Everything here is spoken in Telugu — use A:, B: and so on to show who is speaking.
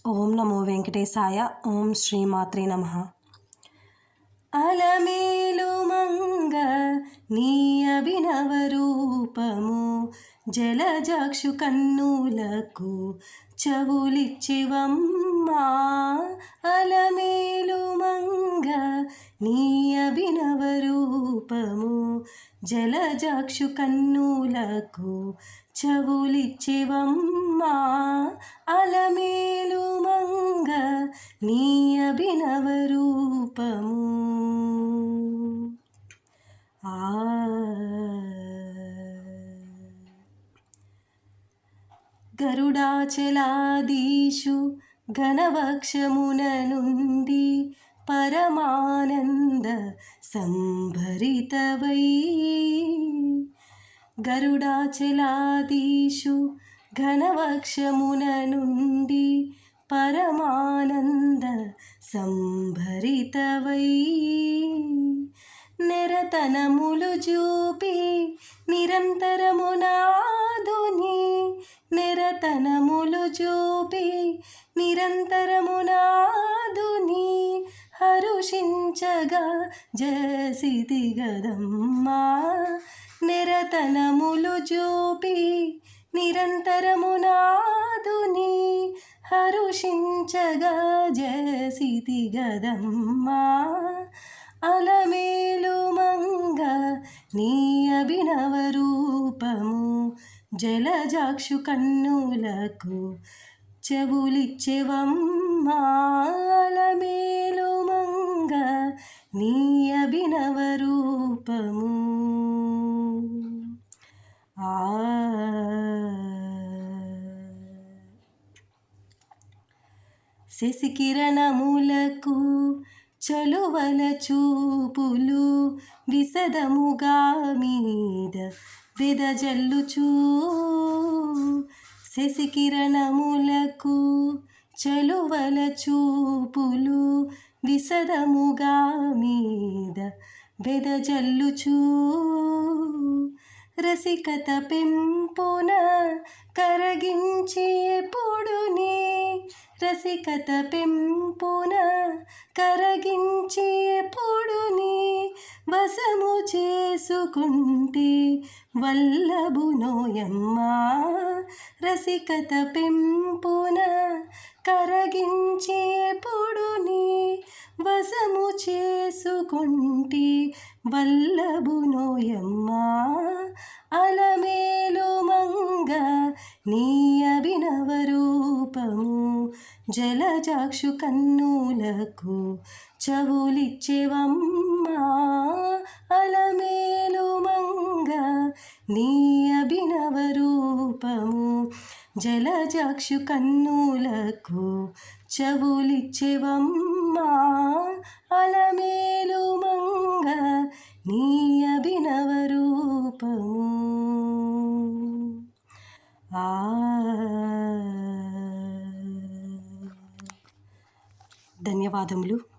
A: ఓం నమో వెంకటేశాయ. ఓం శ్రీమాత్రే నమః. అలమేలు మంగ నీ అభినవ రూపము జలజాక్షు కన్నులకు చెవులిచ్చివమ్మా. అలమేలు మంగ నీ అభినవ రూపము జలజాక్షు కన్నులకు చెవులిచ్చివమ్మా. అలమేలు మంగ నీ అభినవ రూపము. గరుడాచలాదీషు ఘనవక్షమున నుండి పరమానంద సంభరితవై. గరుడాచలాదీషు ఘనవక్షమున నుండి పరమానంద సంభరితవై. నిరతనములు చూపి నిరంతరము నాదుని, నిరతనములు చూపి నిరంతరము నాదుని హరుషించగా జసితి గదమ్మా. నిరతనములు చూపి నిరంతరము నాదుని హరుషించగా జసితి గదమ్మా. అలమేలు మంగ నీ అభినవ రూపము జలజాక్షు కన్నులకు చెవులిచ్చెవమ్మా. అలమేలు మంగ నీ అభినవ రూపము. శశికిరణములకు చలువల చూపులు విశదముగా మీద వెదజల్లుచూ. శశికిరణములకు చలువల చూపులు విశదముగా మీద వెదజల్లుచూ. రసికత పెంపున కరగించి ఎప్పుడుని, రసికత పెంపున కరగించి ఎప్పుడుని వశము చేసుకుంటే వల్లభునోయమ్మా. రసికత పెంపున కరగించి ఎప్పుడుని వశము చేసుకుంటే వల్లభునోయమ్మా. అలమేలు మంగ నీ అభినవ రూపము జలజాక్షు కన్నులకు చెవులిచ్చెవమ్మా. అలమేలు మంగ నీ అభినవ రూపము జలజాక్షు కన్నులకు చెవులిచ్చెవమ్మా. అలమేలు మంగ నీ అభినవ రూపము. ధన్యవాదములు.